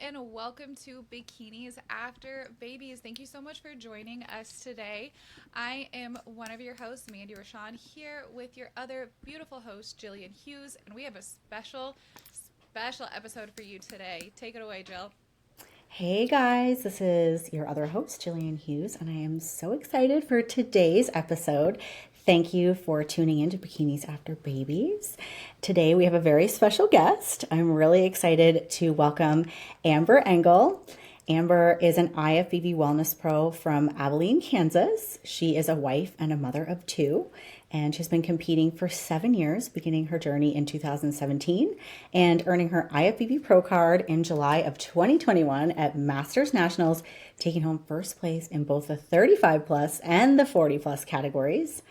and welcome to Bikinis After Babies. Thank you so much for joining us today. I am one of your hosts, Mandy Rochon, here with your other beautiful host, Gillian Hughes, and we have a special episode for you today. Take it away, Jill. Hey guys, this is your other host, Gillian Hughes, and I am so excited for today's episode. Thank you for tuning in to Bikinis After Babies. Today we have a very special guest. I'm really excited to welcome Amber Engle. Amber is an IFBB Wellness Pro from Abilene, Kansas. She is a wife and a mother of two, and she's been competing for 7 years, beginning her journey in 2017 and earning her IFBB Pro card in July of 2021 at Masters Nationals, taking home first place in both the 35 plus and the 40 plus categories.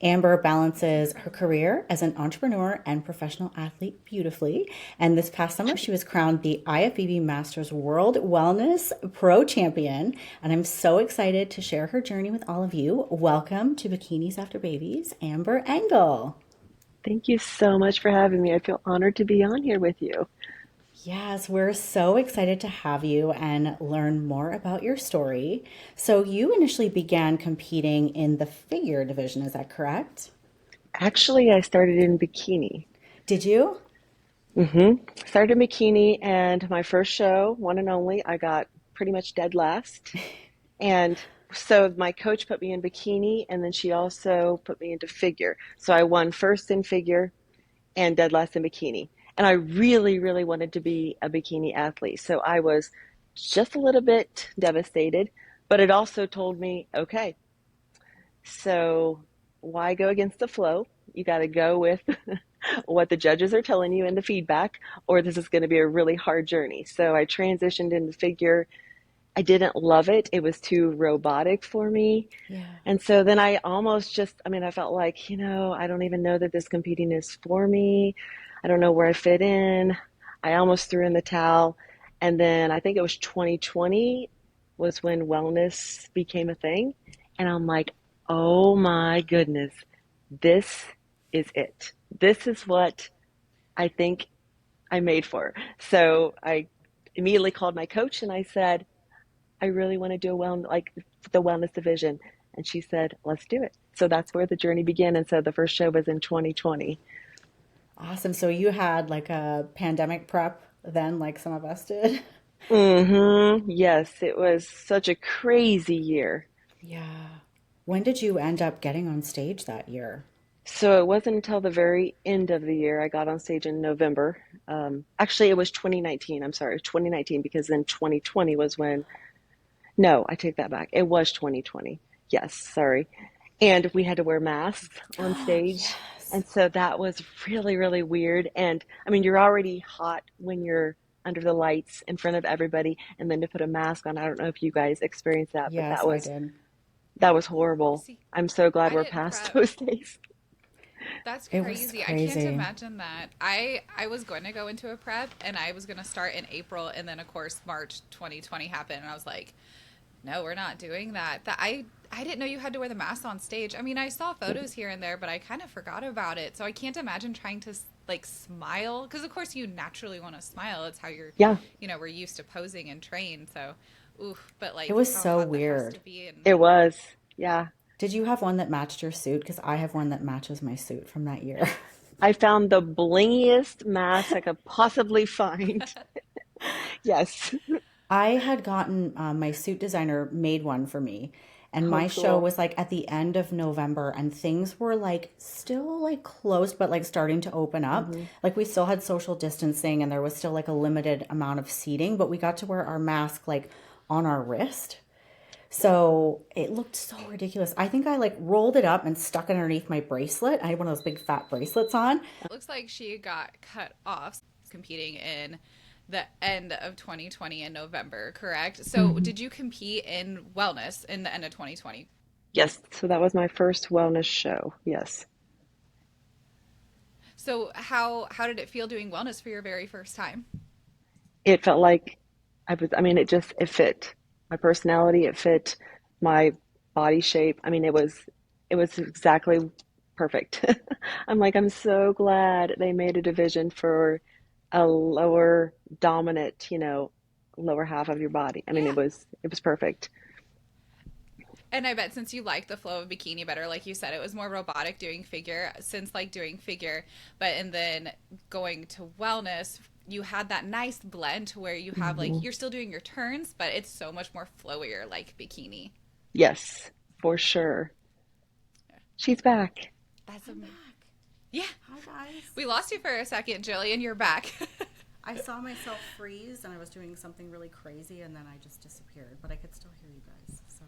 Amber balances her career as an entrepreneur and professional athlete beautifully. And this past summer, she was crowned the IFBB Masters World Wellness Pro Champion. And I'm so excited to share her journey with all of you. Welcome to Bikinis After Babies, Amber Engle. Thank you so much for having me. I feel honored to be on here with you. Yes, we're so excited to have you and learn more about your story. So, you initially began competing in the figure division, is that correct? Actually, I started in bikini. Did you? Started in bikini, and my first show, one and only, I got pretty much dead last. And so my coach put me in bikini, and then she also put me into figure. So I won first in figure and dead last in bikini. And I really, really wanted to be a bikini athlete. So I was just a little bit devastated, but it also told me, okay, so why go against the flow? You got to go with what the judges are telling you in the feedback, or this is going to be a really hard journey. So I transitioned into figure. I didn't love it. It was too robotic for me. Yeah. And so then I almost just, I felt like, I don't even know that this competing is for me. I don't know where I fit in. I almost threw in the towel. And then I think it was 2020 was when wellness became a thing. And I'm like, oh my goodness, this is it. This is what I think I made for. So I immediately called my coach and I said, I really want to do like the wellness division. And she said, let's do it. So that's where the journey began. And so the first show was in 2020. Awesome. So you had like a pandemic prep then, like some of us did? Yes, it was such a crazy year. Yeah. When did you end up getting on stage that year? So it wasn't until the very end of the year I got on stage in November. Actually, it was 2019. I'm sorry, 2019, because then 2020 was when, no, I take that back. It was 2020. Yes, sorry. And we had to wear masks on stage. Yes. And so that was really, really weird. And you're already hot when you're under the lights in front of everybody. And then to put a mask on, I don't know if you guys experienced that, but Yes, I did. that was horrible. See, I'm so glad I we're didn't past prep. those days. That's It was crazy. I can't crazy. imagine that. I was going to go into a prep and I was going to start in April and then of course March 2020 happened and I was like, no, we're not doing that. I didn't know you had to wear the mask on stage. I mean, I saw photos here and there, but I kind of forgot about it. So I can't imagine trying to like smile because of course you naturally want to smile. It's how you're, Yeah, we're used to posing and train. So, oof, but It like was how so hot that has weird. to be and it was. Yeah. Did you have one that matched your suit? Because I have one that matches my suit from that year. I found the blingiest mask I could possibly find. Yes. I had gotten my suit designer made one for me, and Oh, my show cool. was like at the end of November, and things were like still like closed, but like starting to open up. Hmm. Like we still had social distancing, and there was still like a limited amount of seating, but we got to wear our mask like on our wrist. So it looked so ridiculous. I think I like rolled it up and stuck it underneath my bracelet. I had one of those big fat bracelets on. looks like she got cut off competing in the end of 2020 in November, correct? So, Mhm. did you compete in wellness in the end of 2020? Yes. So that was my first wellness show. Yes. So, how did it feel doing wellness for your very first time? It felt like it fit my personality. It fit my body shape. It was exactly perfect. I'm so glad they made a division for a lower dominant, lower half of your body. I mean, Yeah. it was perfect. And I bet since you like the flow of bikini better, like you said, it was more robotic doing figure since like doing figure, but and then going to wellness, you had that nice blend to where you have like Hmm. you're still doing your turns, but it's so much more flowier like bikini. Yes, for sure. She's back. That's I'm amazing. back. Yeah, Hi, guys. we lost you for a second, Jillian. You're back. I saw myself freeze and I was doing something really crazy and then I just disappeared, but I could still hear you guys. So,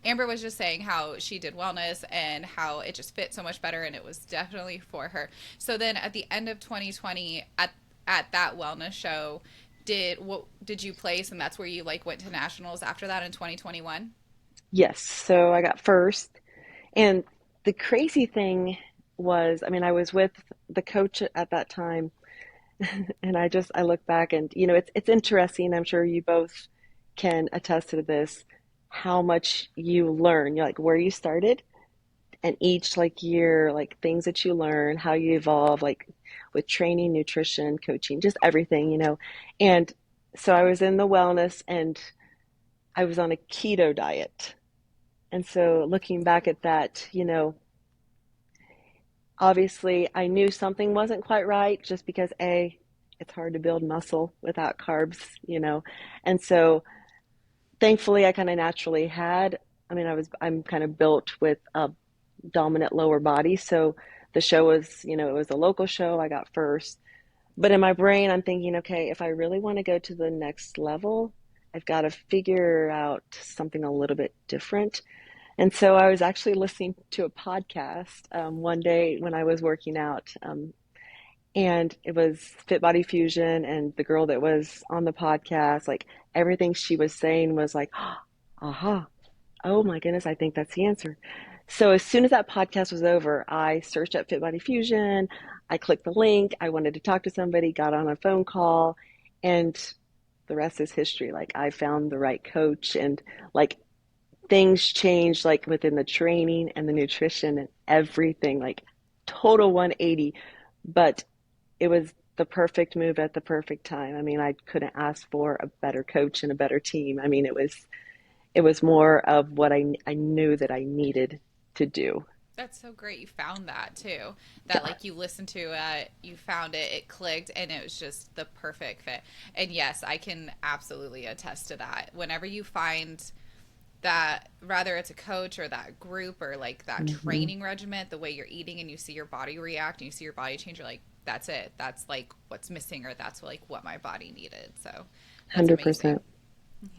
Amber was just saying how she did wellness and how it just fit so much better, and it was definitely for her. So then at the end of 2020, at that wellness show, did you place, and that's where you like went to nationals after that in 2021? Yes, so I got first. And the crazy thing was, I mean, I was with the coach at that time, and I look back and it's interesting. I'm sure you both can attest to this, how much you learn. You're like where you started, and each like year, like things that you learn, how you evolve, like with training, nutrition, coaching, just everything. And so I was in the wellness, and I was on a keto diet. And so looking back at that, obviously I knew something wasn't quite right just because it's hard to build muscle without carbs. And so thankfully I kind of naturally had, I mean, I'm kind of built with a dominant lower body. So the show was, it was a local show. I got first. But in my brain, I'm thinking, okay, if I really want to go to the next level, I've got to figure out something a little bit different. And so I was actually listening to a podcast one day when I was working out, and it was Fit Body Fusion, and the girl that was on the podcast, like everything she was saying was like, aha, oh my goodness, I think that's the answer. So as soon as that podcast was over, I searched up Fit Body Fusion. I clicked the link. I wanted to talk to somebody, got on a phone call, and the rest is history. Like I found the right coach, and like things changed like within the training and the nutrition and everything, like total 180. But it was the perfect move at the perfect time. I mean, I couldn't ask for a better coach and a better team. I mean, it was more of what I knew that I needed to do. That's so great. You found that too. That Yeah, like you listened to it, you found it, it clicked, and it was just the perfect fit. And yes, I can absolutely attest to that. Whenever you find that, rather it's a coach or that group or like that hmm training regiment, the way you're eating and you see your body react and you see your body change, you're like, that's it. That's like what's missing, or that's like what my body needed. So that's amazing. 100%. yeah.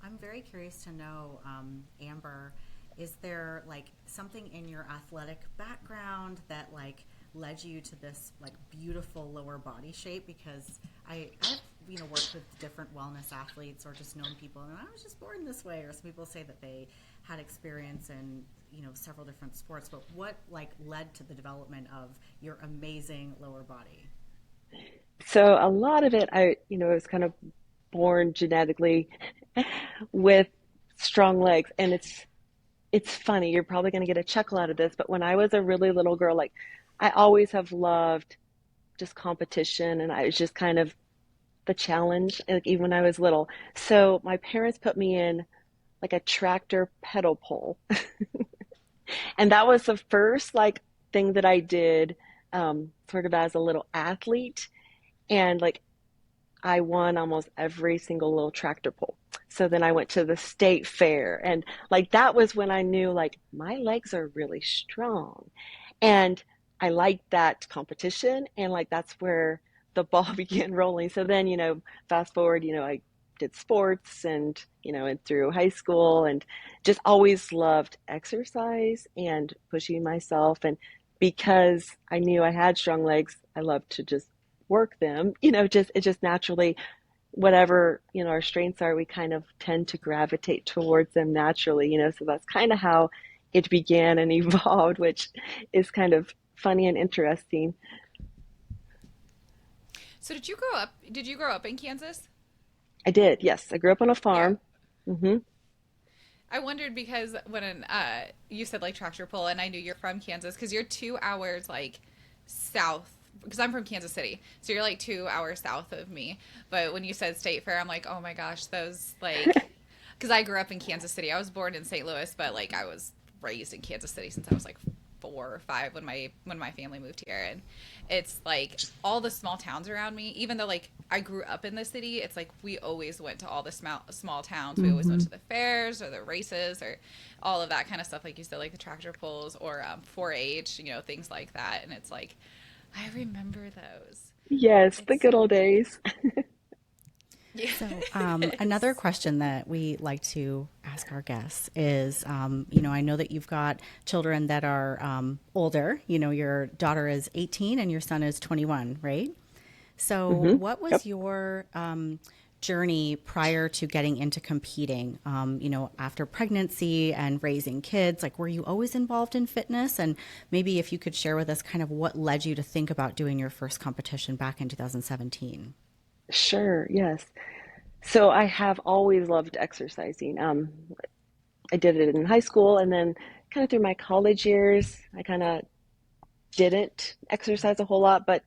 I'm very curious to know, Amber, is there like something in your athletic background that like led you to this like beautiful lower body shape? Because I've worked with different wellness athletes or just known people, and I was just born this way. Or some people say that they had experience in several different sports. But what like led to the development of your amazing lower body? So a lot of it, was kind of born genetically with strong legs, and it's funny. You're probably going to get a chuckle out of this, but when I was a really little girl, like I always have loved just competition, and I was just kind of the challenge, like even when I was little. So my parents put me in like a tractor pedal pole, and that was the first like thing that I did, sort of as a little athlete, and like I won almost every single little tractor pull. So then I went to the state fair, and like that was when I knew like my legs are really strong. And I liked that competition, and like that's where the ball began rolling. So then, fast forward, I did sports, and through high school, and just always loved exercise and pushing myself. And because I knew I had strong legs, I loved to just work them, just it just naturally, whatever, our strengths are, we kind of tend to gravitate towards them naturally. So that's kind of how it began and evolved, which is kind of funny and interesting. So did you grow up? Did you grow up in Kansas? I did, yes. I grew up on a Yeah. farm. Hmm. I wondered because when you said like tractor pull, and I knew you're from Kansas because you're 2 hours like south because I'm from Kansas City, so you're like 2 hours south of me. But when you said State Fair, I'm like, oh my gosh, those like, because I grew up in Kansas City. I was born in St. Louis, but like I was raised in Kansas City since I was like 4 or 5 when my family moved here, and it's like all the small towns around me. Even though like I grew up in the city, it's like we always went to all the small towns. We always went Mm-hmm. to the fairs or the races or all of that kind of stuff, like you said, like the tractor pulls or 4-H, things like that. And it's like I remember those. Yes, the It's good old days. So, another yes. question that we like to ask our guests is, I know that you've got children that are older. Your daughter is 18 and your son is 21, right? So, Hmm. what was Yep. your journey prior to getting into competing? After pregnancy and raising kids, like, were you always involved in fitness? And maybe if you could share with us kind of what led you to think about doing your first competition back in 2017. Sure, yes. So I have always loved exercising. I did it in high school, and then kind of through my college years, I kind of didn't exercise a whole lot, but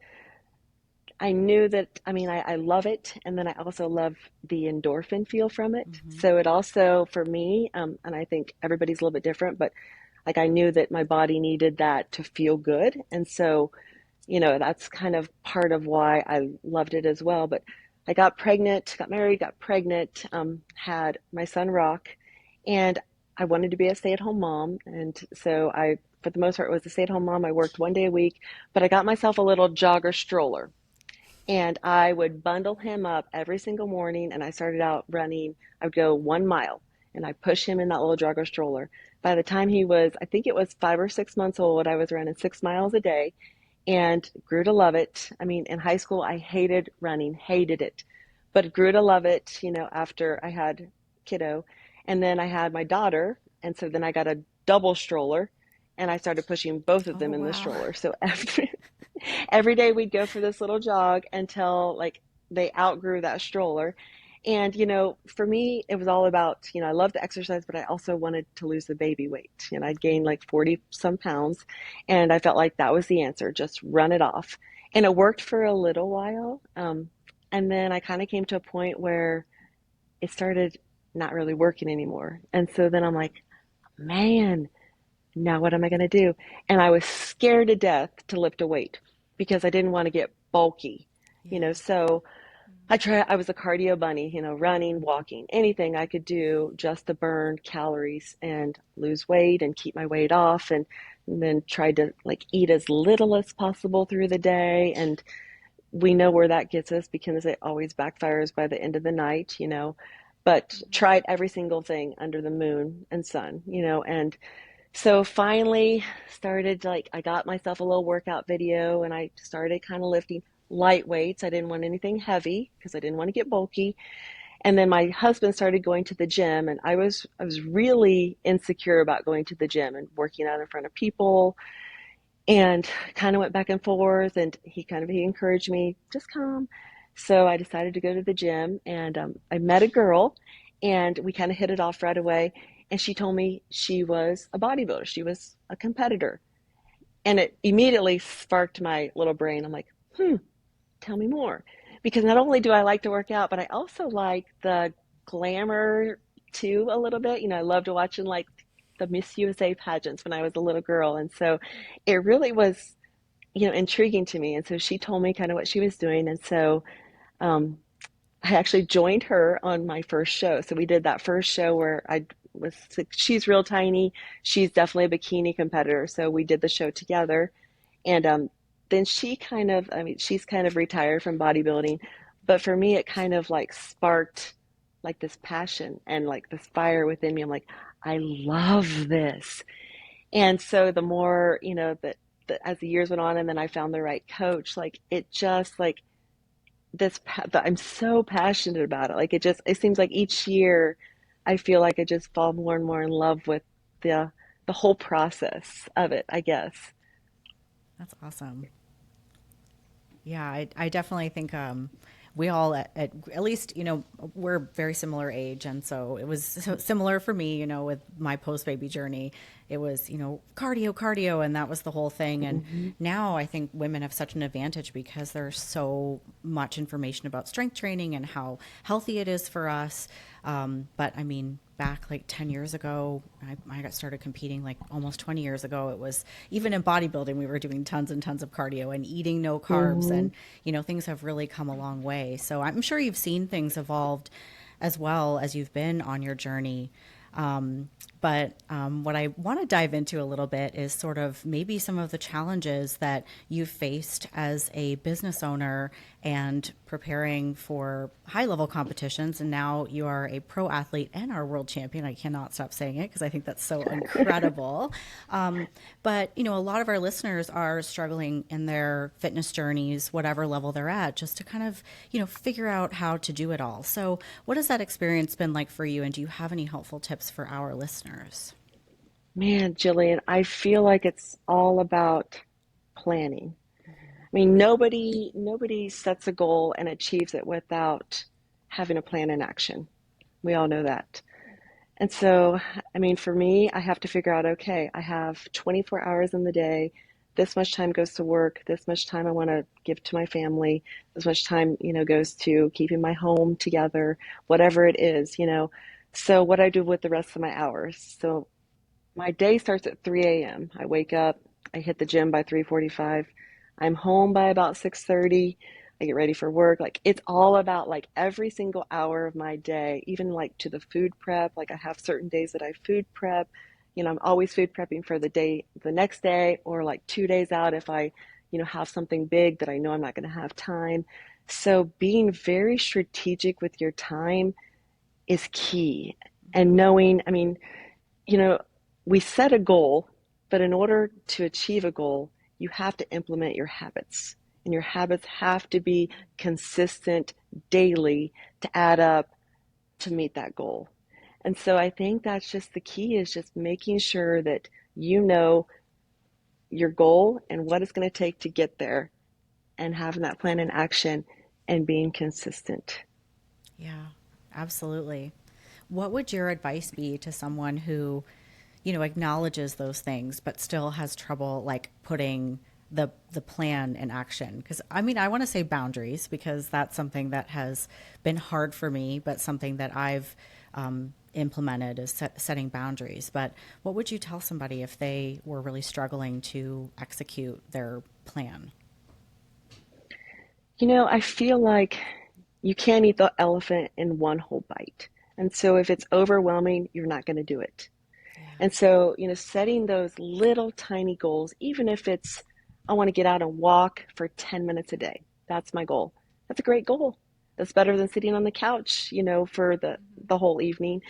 I knew that, I mean, I love it. And then I also love the endorphin feel from it. Mm-hmm. So it also, for me, and I think everybody's a little bit different, but like I knew that my body needed that to feel good. And so, that's kind of part of why I loved it as well. But I got pregnant, got married, got pregnant, had my son Rock, and I wanted to be a stay-at-home mom. And so for the most part, was a stay-at-home mom. I worked 1 day a week, but I got myself a little jogger stroller, and I would bundle him up every single morning. And I started out running. I would go 1 mile, and I push him in that little jogger stroller. By the time he was, I think it was 5 or 6 months old, I was running 6 miles a day and grew to love it. I mean, in high school, I hated running, hated it, but grew to love it, after I had kiddo. And then I had my daughter. And so then I got a double stroller, and I started pushing both of Oh, them in the wow. stroller. So every day we'd go for this little jog until like they outgrew that stroller. And, for me, it was all about, I love to exercise, but I also wanted to lose the baby weight. I'd gained like 40 some pounds, and I felt like that was the answer, just run it off. And it worked for a little while. And then I kind of came to a point where it started not really working anymore. And so then I'm like, man, now what am I going to do? And I was scared to death to lift a weight because I didn't want to get bulky, Yeah. so I was a cardio bunny, running, walking, anything I could do just to burn calories and lose weight and keep my weight off, and then tried to like eat as little as possible through the day. And we know where that gets us because it always backfires by the end of the night, but tried every single thing under the moon and sun, and so finally started, like, I got myself a little workout video, and I started kind of lifting light weights. I didn't want anything heavy because I didn't want to get bulky. And then my husband started going to the gym, and I was really insecure about going to the gym and working out in front of people, and kind of went back and forth. And he encouraged me, just come. So I decided to go to the gym, and I met a girl, and we kind of hit it off right away. And she told me she was a bodybuilder, she was a competitor, and it immediately sparked my little brain. I'm like, tell me more, because not only do I like to work out, but I also like the glamour too, a little bit. I loved watching like the Miss USA pageants when I was a little girl, and so it really was, intriguing to me. And so she told me kind of what she was doing. And so um, I actually joined her on my first show. So we did that first show where she's real tiny. She's definitely a bikini competitor. So we did the show together. And then I mean, she's kind of retired from bodybuilding. But for me, it kind of like sparked like this passion and like this fire within me. I'm like, I love this. And so the more, that as the years went on, and then I found the right coach, like it just like I'm so passionate about it. Like it seems like each year I feel like I just fall more and more in love with the the whole process of it, I guess. That's awesome. Yeah, I definitely think we all at least, we're very similar age. And so it was so similar for me, with my post baby journey. It was, cardio, cardio, and that was the whole thing. And Hmm. now I think women have such an advantage because there's so much information about strength training and how healthy it is for us. But I mean, back like 10 years ago, I got started competing like almost 20 years ago. It was even in bodybuilding, we were doing tons and tons of cardio and eating no carbs. Hmm. And, things have really come a long way. So I'm sure you've seen things evolved as well as you've been on your journey. But what I want to dive into a little bit is sort of maybe some of the challenges that you've faced as a business owner and preparing for high level competitions. And now you are a pro athlete and our world champion. I cannot stop saying it because I think that's so incredible. But, a lot of our listeners are struggling in their fitness journeys, whatever level they're at, just to kind of, figure out how to do it all. So what has that experience been like for you? And do you have any helpful tips for our listeners? Man, Gillian, I feel like it's all about planning. I mean, nobody sets a goal and achieves it without having a plan in action. We all know that. And so, I mean, for me, I have to figure out, okay, I have 24 hours in the day. This much time goes to work. This much time I want to give to my family. This much time, goes to keeping my home together, whatever it is. So what I do with the rest of my hours. So my day starts at 3 a.m. I wake up, I hit the gym by 3:45. I'm home by about 6:30. I get ready for work. Like it's all about like every single hour of my day, even like to the food prep. Like I have certain days that I food prep. I'm always food prepping for the next day, or like 2 days out if I, have something big that I know I'm not going to have time. So being very strategic with your time is key. And knowing, I mean, you know, we set a goal, but in order to achieve a goal, you have to implement your habits. And your habits have to be consistent daily to add up to meet that goal. And so I think that's just the key is just making sure that you know your goal and what it's going to take to get there and having that plan in action and being consistent. Yeah, absolutely. What would your advice be to someone who, acknowledges those things but still has trouble like putting the plan in action? Because I mean, I want to say boundaries because that's something that has been hard for me, but something that I've implemented is setting boundaries. But what would you tell somebody if they were really struggling to execute their plan? I feel like you can't eat the elephant in one whole bite. And so if it's overwhelming, you're not going to do it. Yeah. And so, setting those little tiny goals, even if it's, I want to get out and walk for 10 minutes a day. That's my goal. That's a great goal. That's better than sitting on the couch, for the whole evening.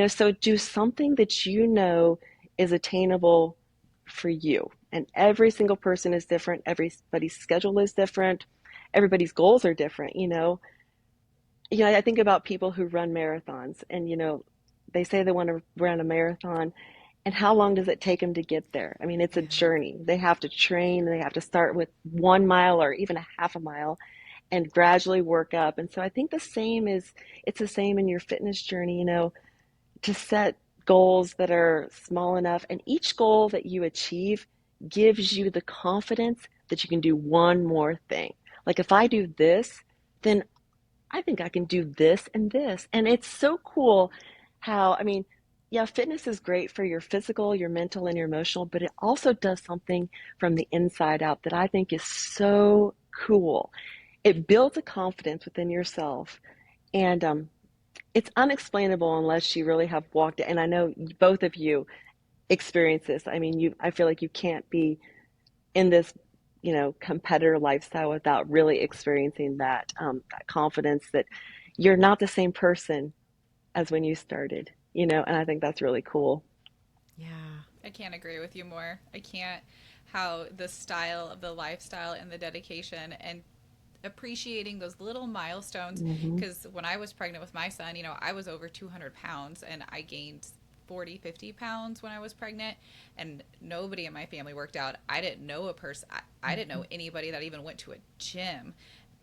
So do something that is attainable for you. And every single person is different. Everybody's schedule is different. Everybody's goals are different. I think about people who run marathons and, they say they want to run a marathon. And how long does it take them to get there? I mean, it's a Yeah. journey. They have to train, they have to start with 1 mile or even a half a mile and gradually work up. And so I think it's the same in your fitness journey, to set goals that are small enough. And each goal that you achieve gives you the confidence that you can do one more thing. Like if I do this, then I think I can do this and this. And it's so cool how, I mean, yeah, fitness is great for your physical, your mental, and your emotional, but it also does something from the inside out that I think is so cool. It builds a confidence within yourself, and it's unexplainable unless you really have walked it. And I know both of you experience this. I mean, I feel like you can't be in this competitor lifestyle without really experiencing that confidence that you're not the same person as when you started, and I think that's really cool. Yeah. I can't agree with you more. I can't how the style of the lifestyle and the dedication and appreciating those little milestones. Hmm. Because when I was pregnant with my son, I was over 200 pounds and I gained 40, 50 pounds when I was pregnant, and nobody in my family worked out. I didn't know a person, I didn't know anybody that even went to a gym.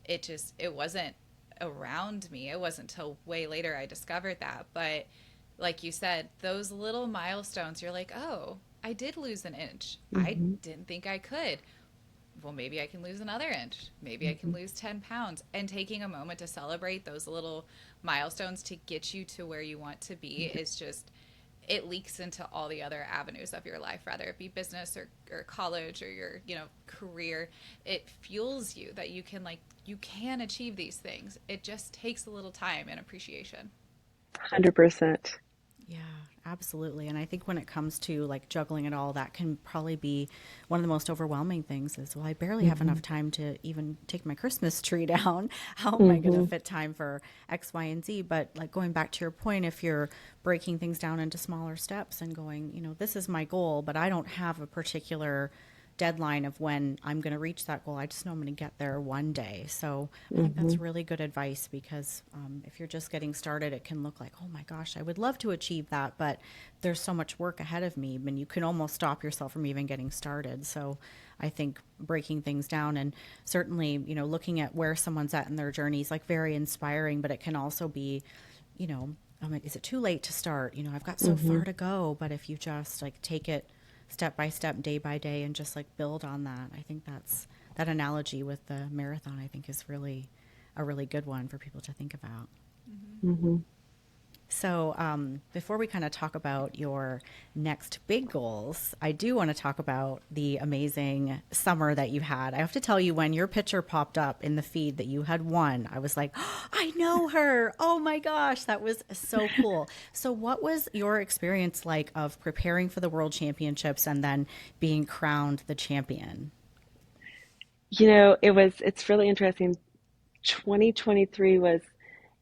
It wasn't around me. It wasn't till way later I discovered that. But like you said, those little milestones, you're like, oh, I did lose an inch. I Hmm. didn't think I could. Well, maybe I can lose another inch. Maybe I can Hmm. lose 10 pounds. And taking a moment to celebrate those little milestones to get you to where you want to be is just, it leaks into all the other avenues of your life, whether it be business or college or your, career. It fuels you that you can, you can achieve these things. It just takes a little time and appreciation. 100%. Yeah, absolutely. And I think when it comes to like juggling it all, that can probably be one of the most overwhelming things is, well, I barely have Hmm. enough time to even take my Christmas tree down. How am I going to Hmm. fit time for X, Y, and Z? But like going back to your point, if you're breaking things down into smaller steps and going, this is my goal, but I don't have a particular deadline of when I'm going to reach that goal. I just know I'm going to get there one day. So I think Hmm. that's really good advice because if you're just getting started, it can look like, oh my gosh, I would love to achieve that, but there's so much work ahead of me, and you can almost stop yourself from even getting started. So I think breaking things down and certainly, looking at where someone's at in their journey is like very inspiring, but it can also be, I'm like, is it too late to start? I've got so Hmm. far to go, but if you just like take it step by step, day by day, and just like build on that. I think that analogy with the marathon, I think, is really a really good one for people to think about. Mm-hmm. Hmm. So, before we kind of talk about your next big goals, I do want to talk about the amazing summer that you had. I have to tell you, when your picture popped up in the feed that you had won, I was like, oh, I know her. Oh my gosh, that was so cool. So, what was your experience like of preparing for the World Championships and then being crowned the champion? It's really interesting. 2023 was,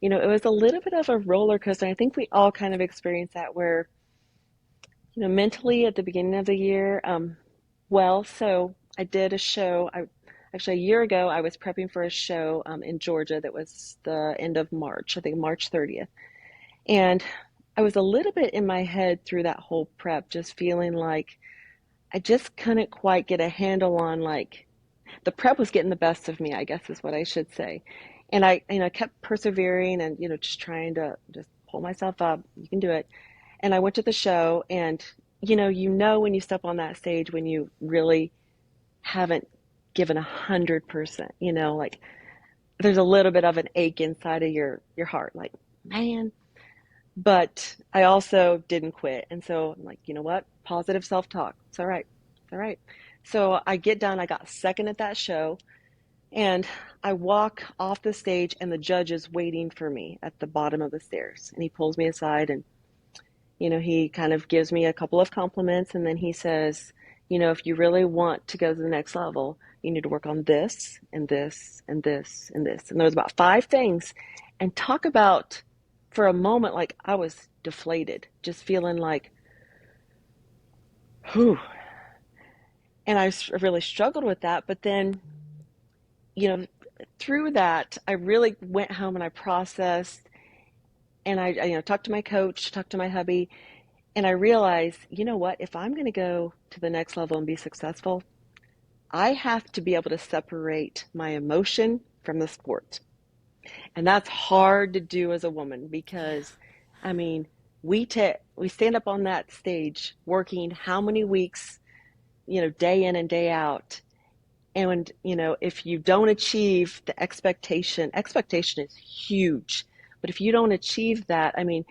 it was a little bit of a roller coaster. I think we all kind of experienced that where, mentally at the beginning of the year, so I did a show. Actually, a year ago, I was prepping for a show in Georgia that was the end of March, I think March 30th. And I was a little bit in my head through that whole prep, just feeling like I just couldn't quite get a handle on like the prep was getting the best of me, I guess is what I should say. And I kept persevering and, just trying to just pull myself up. You can do it. And I went to the show and, when you step on that stage when you really haven't given 100%, like there's a little bit of an ache inside of your heart, like, man. But I also didn't quit. And so I'm like, you know what? Positive self-talk. It's all right. It's all right. So I get done. I got second at that show. And I walk off the stage, and the judge is waiting for me at the bottom of the stairs. And he pulls me aside, and he kind of gives me a couple of compliments, and then he says, if you really want to go to the next level, you need to work on this and this and this and this. And there was about five things. And talk about, for a moment, like I was deflated, just feeling like, whew. And I really struggled with that. But then, you know, through that, I really went home and I processed, and I talked to my coach, talked to my hubby, and I realized, you know what, if I'm going to go to the next level and be successful, I have to be able to separate my emotion from the sport. And that's hard to do as a woman because, I mean, we stand up on that stage working how many weeks, day in and day out. And, if you don't achieve the expectation is huge. But if you don't achieve that, I mean,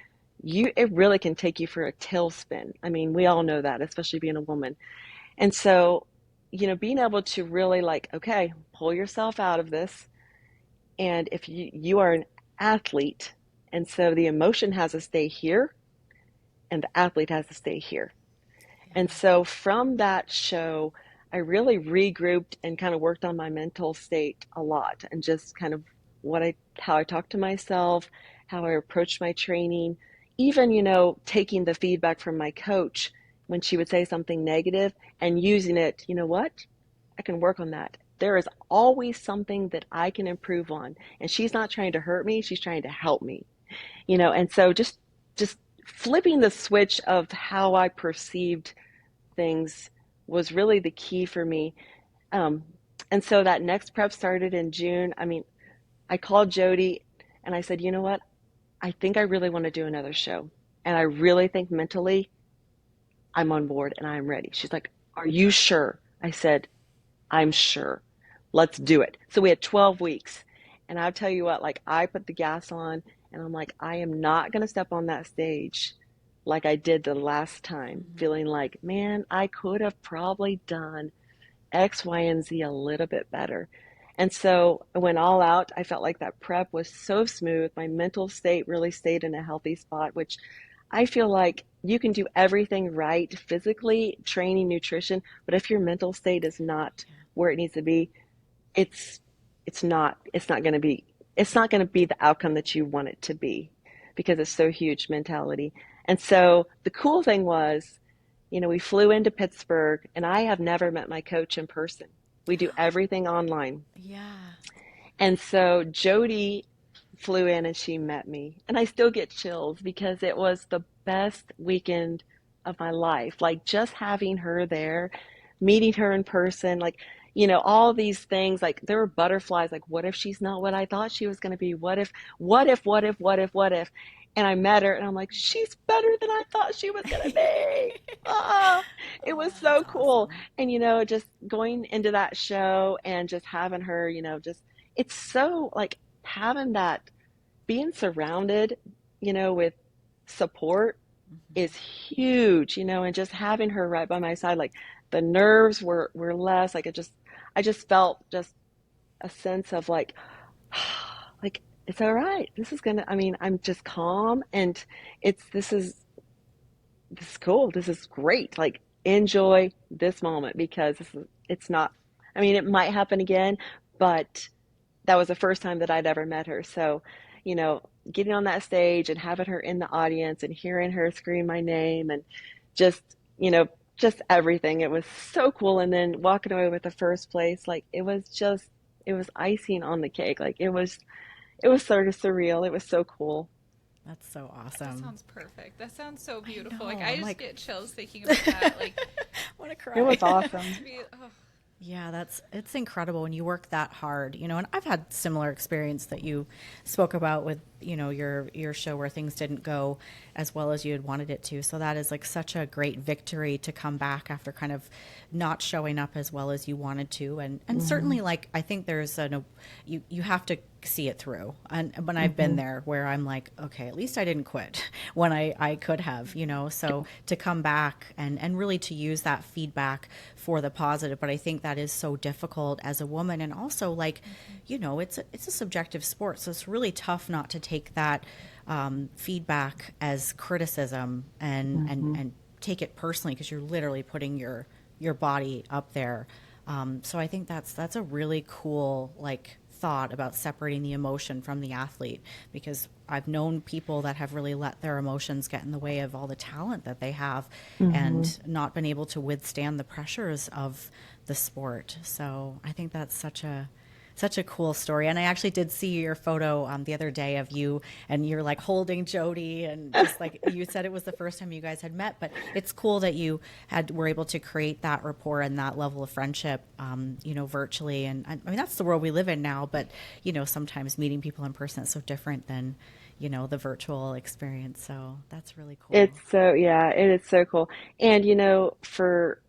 it really can take you for a tailspin. I mean, we all know that, especially being a woman. And so, being able to really like, okay, pull yourself out of this. And if you are an athlete, and so the emotion has to stay here and the athlete has to stay here. And Yeah. so from that show, I really regrouped and kind of worked on my mental state a lot and just kind of how I talked to myself, how I approached my training, even, taking the feedback from my coach when she would say something negative and using it, you know what? I can work on that. There is always something that I can improve on. And she's not trying to hurt me, she's trying to help me. And so just flipping the switch of how I perceived things was really the key for me. Um, and so that next prep started in June. I mean, I called Jody. And I said, you know what? I think I really want to do another show. And I really think mentally I'm on board and I'm ready. She's like, are you sure? I said, I'm sure. Let's do it. So we had 12 weeks. And I'll tell you what, like I put the gas on and I'm like, I am not going to step on that stage like I did the last time, feeling like, man, I could have probably done X, Y, and Z a little bit better. And so I went all out. I felt like that prep was so smooth. My mental state really stayed in a healthy spot, which I feel like you can do everything right physically, training, nutrition, but if your mental state is not where it needs to be, it's it's not going to be the outcome that you want it to be because it's so huge mentality. And so the cool thing was, we flew into Pittsburgh and I have never met my coach in person. We do everything online. Yeah. And so Jody flew in and she met me. And I still get chills because it was the best weekend of my life. Like just having her there, meeting her in person, like, all these things, like there were butterflies, like, what if she's not what I thought she was going to be? What if, what if, what if, what if, what if? And I met her and I'm like, she's better than I thought she was going to be. Ah, it was Oh, that's so cool. awesome. And, just going into that show and just having her, it's so like having that, being surrounded, with support is huge, and just having her right by my side, like the nerves were less, like I just felt just a sense of like, like it's all right. I'm just calm and this is cool. This is great. Like enjoy this moment because it's not, it might happen again, but that was the first time that I'd ever met her. So, you know, getting on that stage and having her in the audience and hearing her scream my name and just, just everything. It was so cool. And then walking away with the first place, like it was icing on the cake. Like it was sort of surreal. It was so cool. That's so That awesome. sounds perfect. That sounds so I beautiful. Like know. I I'm just like, get chills thinking about that. Like I want to It cry. was awesome. to be, oh, Yeah, it's incredible when you work that hard, and I've had similar experience that you spoke about with, your show where things didn't go as well as you had wanted it to. So that is like such a great victory to come back after kind of not showing up as well as you wanted to. And Hmm. certainly like I think there's you have to see it through. And when I've been Hmm. there where I'm like, okay, at least I didn't quit when I could have, so to come back and really to use that feedback for the positive. But I think that is so difficult as a woman. And also like, it's a subjective sport. So it's really tough not to take that feedback as criticism Hmm. and take it personally because you're literally putting your body up there. So I think that's a really cool like thought about separating the emotion from the athlete because I've known people that have really let their emotions get in the way of all the talent that they have Hmm. and not been able to withstand the pressures of the sport. So I think that's such a cool story. And I actually did see your photo the other day of you and you're like holding Jody and just like you said it was the first time you guys had met, but it's cool that you were able to create that rapport and that level of friendship, virtually. And I mean, that's the world we live in now, but sometimes meeting people in person is so different than, the virtual experience. So that's really cool. It's so, yeah, it is so cool. And for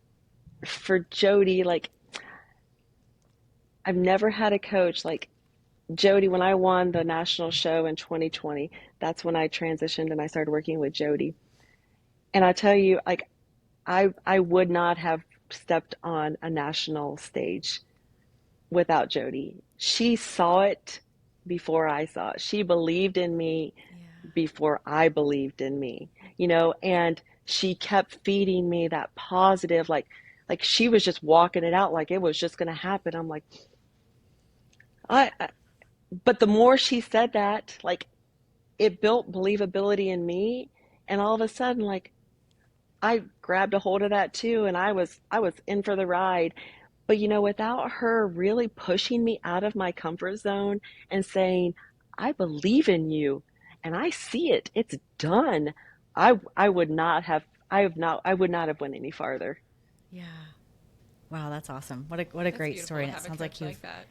Jody, like I've never had a coach like Jody. When I won the national show in 2020, that's when I transitioned and I started working with Jody. And I tell you, like I would not have stepped on a national stage without Jody. She saw it before I saw it. She believed in me Yeah. before I believed in me, and she kept feeding me that positive, like she was just walking it out like it was just going to happen. I'm like, I, but the more she said that, like it built believability in me. And all of a sudden, like I grabbed a hold of that too. And I was in for the ride. But without her really pushing me out of my comfort zone and saying, I believe in you and I see it, it's done. I would not have I would not have went any farther. Yeah. Wow, that's awesome. What a that's great beautiful story. to And it have a sounds like coach you've like that.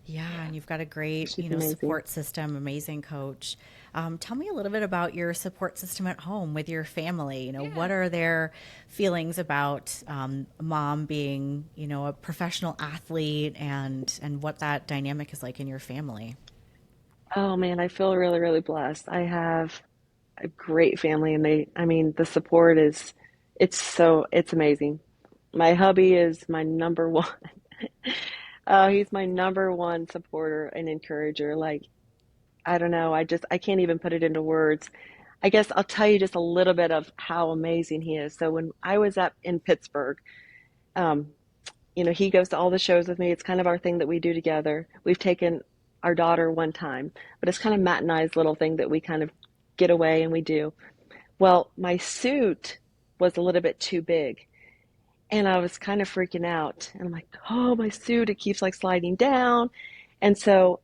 Yeah, and Yeah. you've got a great, She's amazing. support system, amazing coach. Tell me a little bit about your support system at home with your family. Yeah. What are their feelings about mom being, a professional athlete and what that dynamic is like in your family? Oh man, I feel really, really blessed. I have a great family and I mean, the support is, it's amazing. My hubby is my number one. He's my number one supporter and encourager. Like, I don't know, I can't even put it into words. I guess I'll tell you just a little bit of how amazing he is. So when I was up in Pittsburgh, um, he goes to all the shows with me. It's kind of our thing that we do together. We've taken our daughter one time, but it's kind of Matt and I's little thing that we kind of get away and we do. Well, my suit was a little bit too big and I was kind of freaking out. And I'm like, oh, my suit, it keeps like sliding down. And so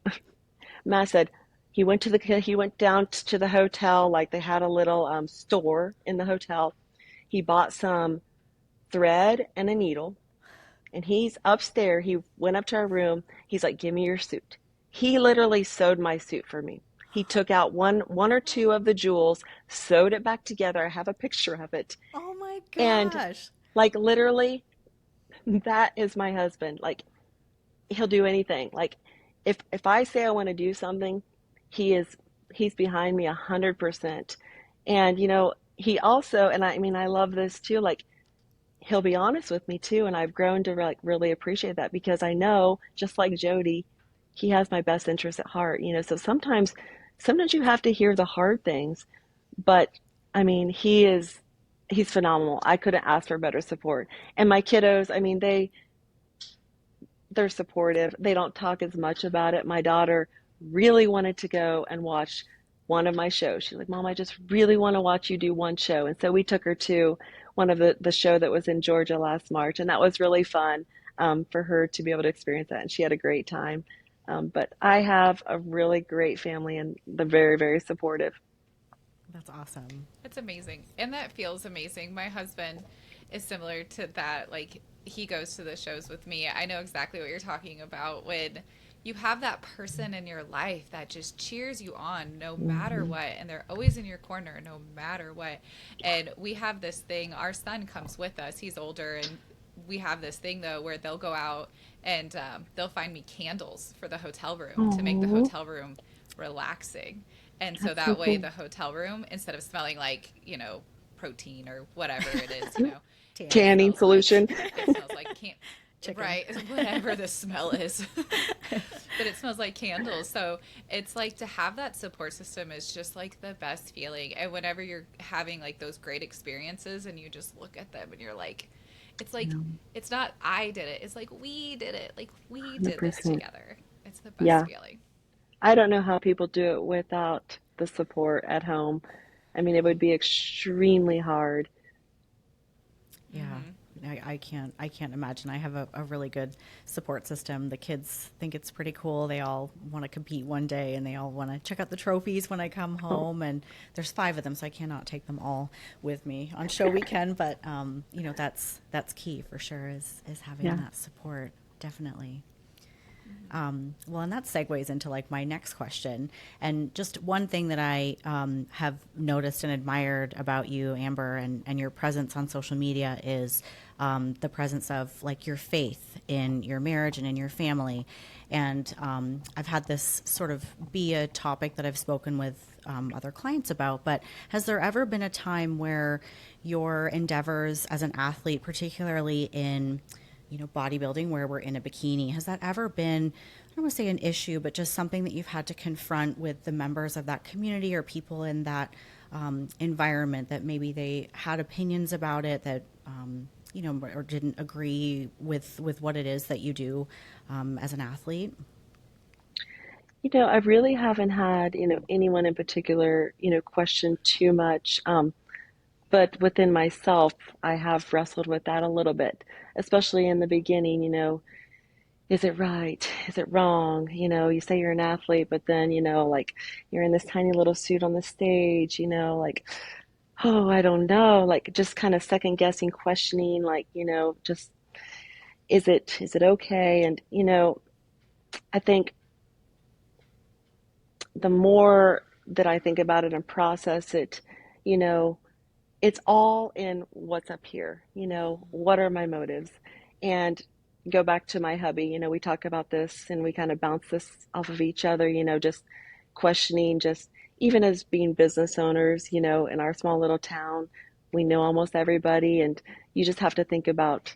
Matt said he went down to the hotel, like they had a little store in the hotel. He bought some thread and a needle, and he's upstairs. He went up to our room. He's like, "Give me your suit." He literally sewed my suit for me. He took out one or two of the jewels, sewed it back together. I have a picture of it. Oh my And gosh. like literally, that is my husband. Like he'll do anything. Like if I say I want to do something, he is he's behind me 100%. And he also, and I mean I love this too, like he'll be honest with me too, and I've grown to like really appreciate that because I know, just like Jody, he has my best interest at heart. So sometimes you have to hear the hard things, but I mean he's phenomenal. I couldn't ask for better support. And my kiddos, I mean they're supportive. They don't talk as much about it. My daughter really wanted to go and watch one of my shows. She's like, Mom, I just really want to watch you do one show. And so we took her to one of the show that was in Georgia last March, and that was really fun for her to be able to experience that. And she had a great time. But I have a really great family, and they're very, very supportive. That's awesome. It's amazing. And that feels amazing. My husband is similar to that. Like, he goes to the shows with me. I know exactly what you're talking about when you have that person in your life that just cheers you on no matter Hmm. what. And they're always in your corner no matter what. And we have this thing, our son comes with us. He's older. And we have this thing, though, where they'll go out and they'll find me candles for the hotel room to make the Oh, hotel room relaxing. And so that's so that way, cool. the hotel room, instead of smelling like, protein or whatever it is, it Tanning. Tanning smells like solution. it smells like can Chicken. right, whatever the smell is. But it smells like candles. So it's like to have that support system is just like the best feeling. And whenever you're having like those great experiences and you just look at them and you're like Yeah, it's not I did it. It's like we did it. Like we did this 100%. together. It's the best Yeah. feeling. I don't know how people do it without the support at home. I mean, it would be extremely hard. Yeah. I can't imagine. I have a really good support system. The kids think it's pretty cool. They all want to compete one day and they all want to check out the trophies when I come Oh, home. And there's five of them, so I cannot take them all with me on show weekend. But that's key for sure is having yeah. that support. Definitely. Well, and that segues into like my next question. And just one thing that I have noticed and admired about you, Amber, and your presence on social media is the presence of like your faith in your marriage and in your family. And I've had this sort of be a topic that I've spoken with other clients about. But has there ever been a time where your endeavors as an athlete, particularly in bodybuilding where we're in a bikini. Has that ever been, I don't want to say an issue, but just something that you've had to confront with the members of that community or people in that environment that maybe they had opinions about it that, or didn't agree with what it is that you do as an athlete? I really haven't had, anyone in particular, question too much. But within myself, I have wrestled with that a little bit, especially in the beginning, is it right? Is it wrong? You say you're an athlete, but then, like you're in this tiny little suit on the stage, like, oh, I don't know, like just kind of second guessing, questioning, like, just is it okay? And, I think the more that I think about it and process it, you know, it's all in what's up here. What are my motives? And go back to my hubby, we talk about this and we kind of bounce this off of each other, just questioning, just even as being business owners, in our small little town, we know almost everybody. And you just have to think about,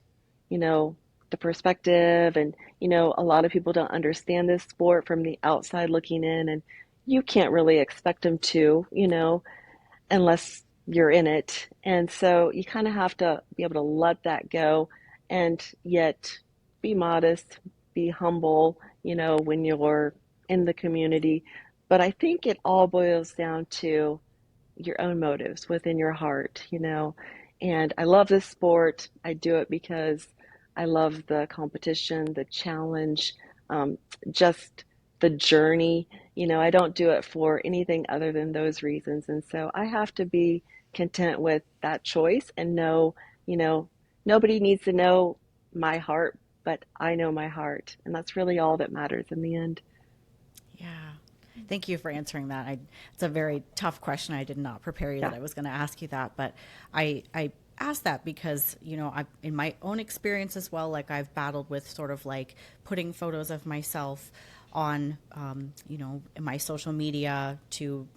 you know, the perspective. And, a lot of people don't understand this sport from the outside looking in. And you can't really expect them to, unless you're in it. And so you kind of have to be able to let that go and yet be modest, be humble, when you're in the community. But I think it all boils down to your own motives within your heart. And I love this sport. I do it because I love the competition, the challenge, um, just the journey. I don't do it for anything other than those reasons. And so I have to be content with that choice and know, you know, nobody needs to know my heart, but I know my heart. And that's really all that matters in the end. Yeah. Thank you for answering that. It's a very tough question. I did not prepare you that Yeah. I was going to ask you that, but I asked that because, I've, in my own experience as well, like I've battled with sort of like putting photos of myself on, in my social media to,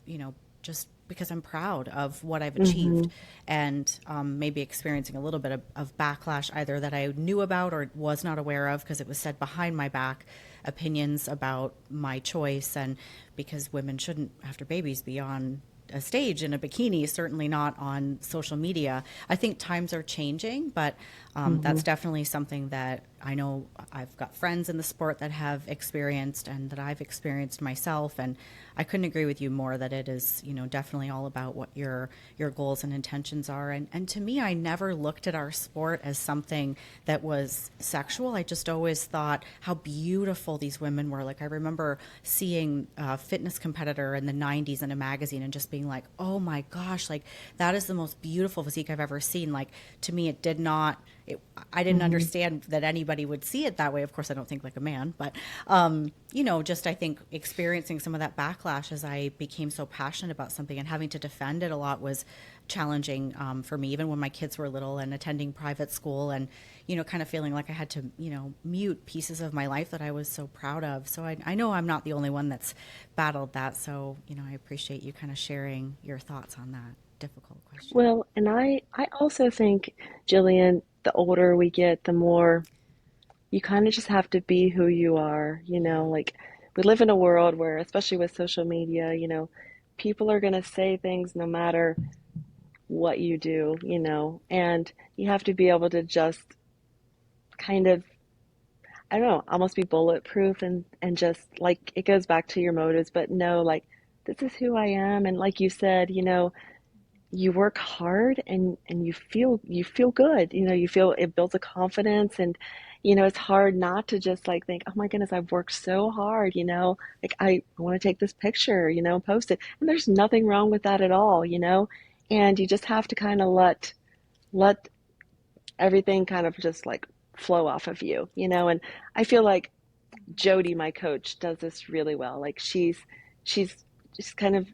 just because I'm proud of what I've Hmm. achieved and maybe experiencing a little bit of backlash either that I knew about or was not aware of because it was said behind my back, opinions about my choice and because women shouldn't after babies be on a stage in a bikini, certainly not on social media. I think times are changing, but Hmm. that's definitely something that I know I've got friends in the sport that have experienced and that I've experienced myself. And I couldn't agree with you more that it is, definitely all about what your goals and intentions are. And to me, I never looked at our sport as something that was sexual. I just always thought how beautiful these women were. Like I remember seeing a fitness competitor in the 90s in a magazine and just being like, oh my gosh, like that is the most beautiful physique I've ever seen. Like to me, it did not, I didn't Hmm. understand that anybody would see it that way. Of course, I don't think like a man, but, just I think experiencing some of that backlash as I became so passionate about something and having to defend it a lot was challenging for me, even when my kids were little and attending private school and, kind of feeling like I had to, mute pieces of my life that I was so proud of. So I know I'm not the only one that's battled that. So, I appreciate you kind of sharing your thoughts on that difficult question. Well, and I also think, Jillian, the older we get, the more you kind of just have to be who you are. Yeah. Like we live in a world where, especially with social media, people are going to say things no matter what you do, and you have to be able to just kind of, I don't know, almost be bulletproof and just like it goes back to your motives, but no, like this is who I am. And like you said, you work hard and you feel good. You feel it builds a confidence and it's hard not to just like think, oh my goodness, I've worked so hard, like I want to take this picture, post it. And there's nothing wrong with that at all. And you just have to kind of let everything kind of just like flow off of you. And I feel like Jody, my coach, does this really well. Like she's just kind of,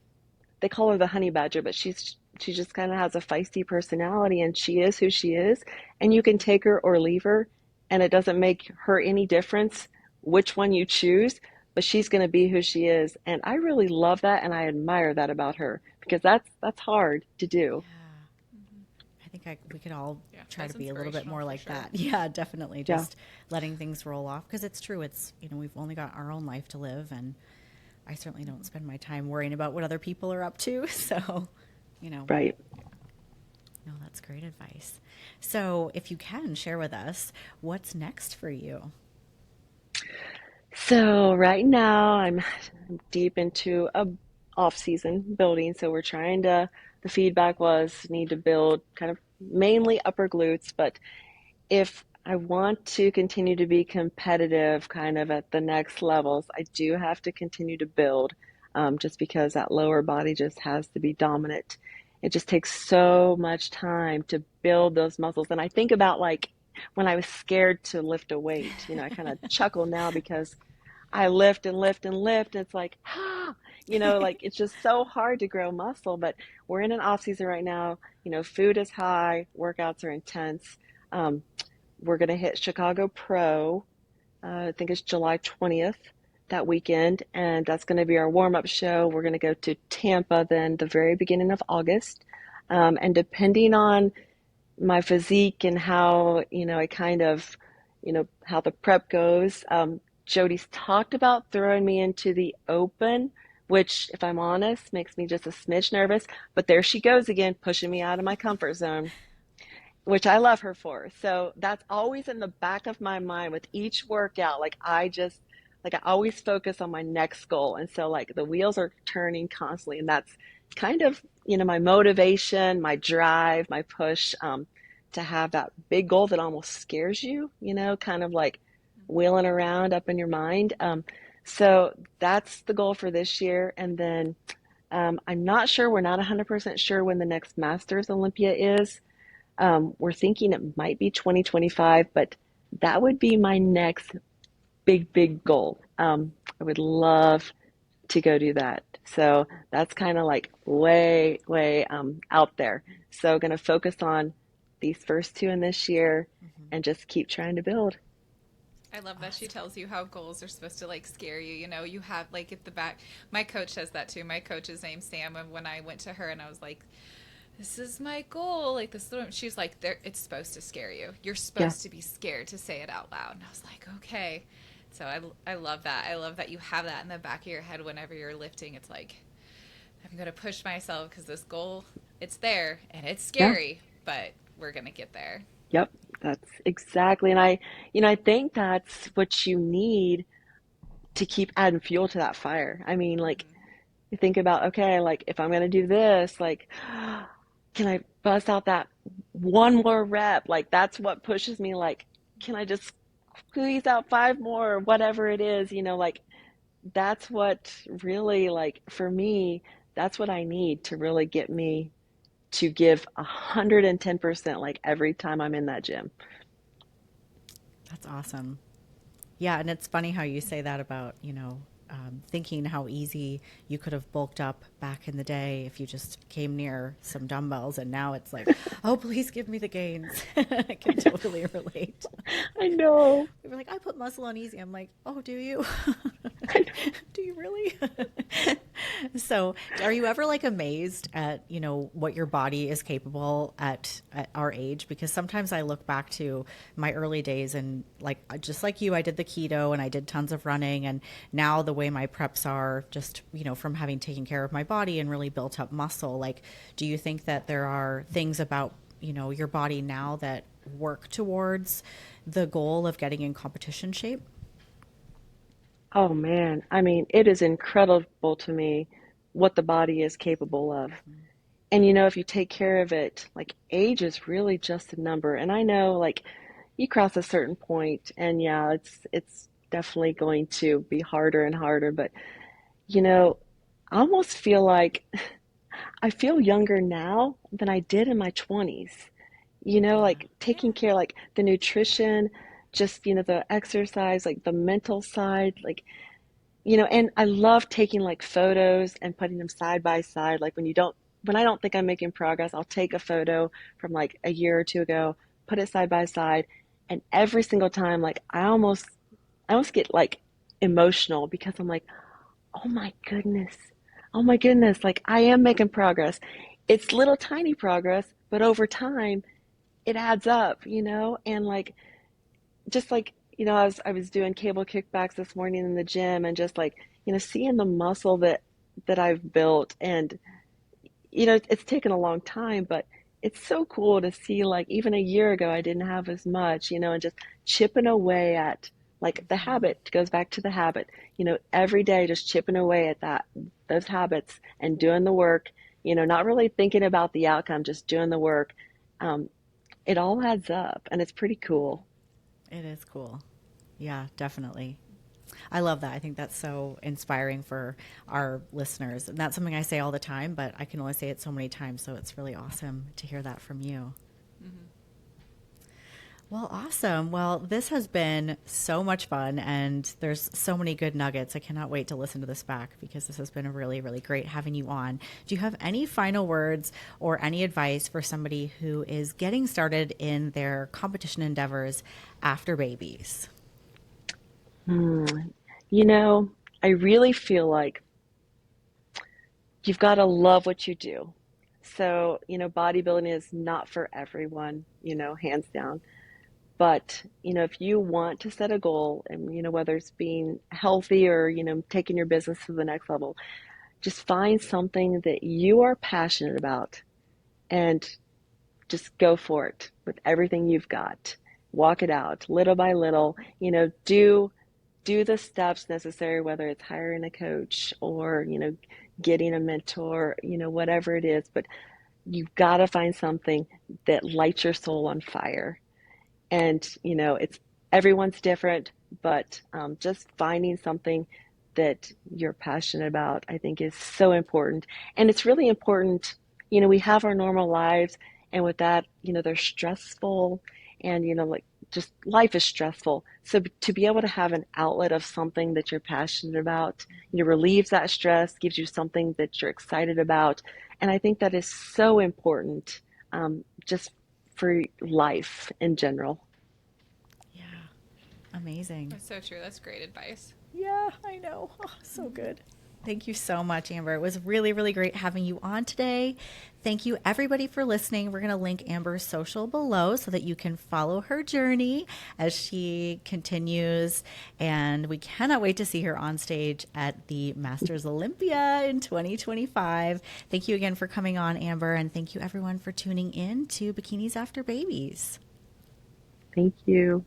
they call her the honey badger, but she just kind of has a feisty personality and she is who she is. And you can take her or leave her, and it doesn't make her any difference which one you choose, but she's going to be who she is. And I really love that and I admire that about her because that's hard to do. Yeah. I think we could all Yeah, try to that's be a little bit inspirational more for like sure. that. Yeah, definitely. Yeah, Just letting things roll off because it's true. It's, we've only got our own life to live. And I certainly don't spend my time worrying about what other people are up to. So, you know, right. no, that's great advice. So, if you can share with us what's next for you. So right now I'm deep into a off-season building. So we're trying to, the feedback was need to build kind of mainly upper glutes, but if I want to continue to be competitive kind of at the next levels, I do have to continue to build just because that lower body just has to be dominant. It just takes so much time to build those muscles. And I think about like when I was scared to lift a weight, I kind of chuckle now because I lift and lift and lift. And it's like, like it's just so hard to grow muscle. But we're in an off season right now. Food is high, workouts are intense. Um, we're going to hit Chicago Pro. I think it's July 20th that weekend, and that's going to be our warm up show. We're going to go to Tampa then the very beginning of August. And depending on my physique and how, I kind of, how the prep goes. Jody's talked about throwing me into the open, which, if I'm honest, makes me just a smidge nervous. But there she goes again, pushing me out of my comfort zone, which I love her for. So that's always in the back of my mind with each workout. I always focus on my next goal. And so, like, the wheels are turning constantly. And that's kind of, my motivation, my drive, my push, to have that big goal that almost scares you, kind of like wheeling around up in your mind. So that's the goal for this year. And then I'm not sure, we're not 100% sure when the next Masters Olympia is. We're thinking it might be 2025, but that would be my next big, big goal. I would love to go do that. So that's kind of like way, way out there. So going to focus on these first two in this year and just keep trying to build. I love that she tells you how goals are supposed to like scare you. You have like at the back. My coach says that too. My coach's name's Sam, and when I went to her and I was like, "This is my goal," like this, she's like, "It's supposed to scare you. You're Yeah. supposed to be scared to say it out loud." And I was like, "Okay." So I love that. I love that you have that in the back of your head whenever you're lifting. It's like I'm going to push myself because this goal, it's there and it's Yeah. scary, but we're going to get there. Yep. That's exactly. And I think that's what you need to keep adding fuel to that fire. I mean, like, Mm-hmm. you think about, okay, like if I'm going to do this, like, can I bust out that one more rep? Like, that's what pushes me. Like, can I just squeeze out five more or whatever it is? Like, that's what really, like, for me, that's what I need to really get me to give 110%, like, every time I'm in that gym. That's awesome. Yeah, and it's funny how you say that about, thinking how easy you could have bulked up back in the day if you just came near some dumbbells. And now it's like, oh, please give me the gains. I can totally relate. I know. They were like, I put muscle on easy. I'm like, oh, do you? I know. Do you really? So, are you ever like amazed at, what your body is capable at our age? Because sometimes I look back to my early days and like, just like you, I did the keto and I did tons of running. And now the way my preps are just, from having taken care of my body and really built up muscle, like, do you think that there are things about, your body now that work towards the goal of getting in competition shape? Oh man, I mean, it is incredible to me what the body is capable of. And if you take care of it, like, age is really just a number. And I know, like, you cross a certain point and yeah, it's definitely going to be harder and harder, but you know, I almost feel like I feel younger now than I did in my 20s. Yeah. Like Yeah. taking care, like the nutrition, just, the exercise, like the mental side, like, and I love taking like photos and putting them side by side. Like when I don't think I'm making progress, I'll take a photo from like a year or two ago, put it side by side, and every single time, like I almost get like emotional because I'm like, oh my goodness, oh my goodness, like I am making progress. It's little tiny progress, but over time it adds up, and like just like I was doing cable kickbacks this morning in the gym and just like seeing the muscle that I've built, and it's taken a long time, but it's so cool to see, like, even a year ago I didn't have as much, and just chipping away at, like, the Mm-hmm. habit goes back to the habit, every day just chipping away at those habits and doing the work, not really thinking about the outcome, just doing the work. um, it all adds up and it's pretty cool. It is cool. Yeah, definitely. I love that. I think that's so inspiring for our listeners. And that's something I say all the time, but I can only say it so many times. So it's really awesome to hear that from you. Mm-hmm. Well, awesome. Well, this has been so much fun, and there's so many good nuggets. I cannot wait to listen to this back because this has been really, really great having you on. Do you have any final words or any advice for somebody who is getting started in their competition endeavors after babies? Hmm. You know, I really feel like you've got to love what you do. So, bodybuilding is not for everyone, hands down. But, if you want to set a goal and, whether it's being healthy or, taking your business to the next level, just find something that you are passionate about and just go for it with everything you've got. Walk it out little by little, do the steps necessary, whether it's hiring a coach or, getting a mentor, whatever it is, but you've got to find something that lights your soul on fire. And, it's everyone's different, but just finding something that you're passionate about, I think is so important. And it's really important, we have our normal lives, and with that, they're stressful, and, like just life is stressful. So to be able to have an outlet of something that you're passionate about, relieves that stress, gives you something that you're excited about. And I think that is so important, just for life in general. Yeah, amazing. That's so true. That's great advice. Yeah, I know. Oh, so good. Thank you so much, Amber. It was really, really great having you on today. Thank you, everybody, for listening. We're going to link Amber's social below so that you can follow her journey as she continues. And we cannot wait to see her on stage at the Masters Olympia in 2025. Thank you again for coming on, Amber. And thank you, everyone, for tuning in to Bikinis After Babies. Thank you.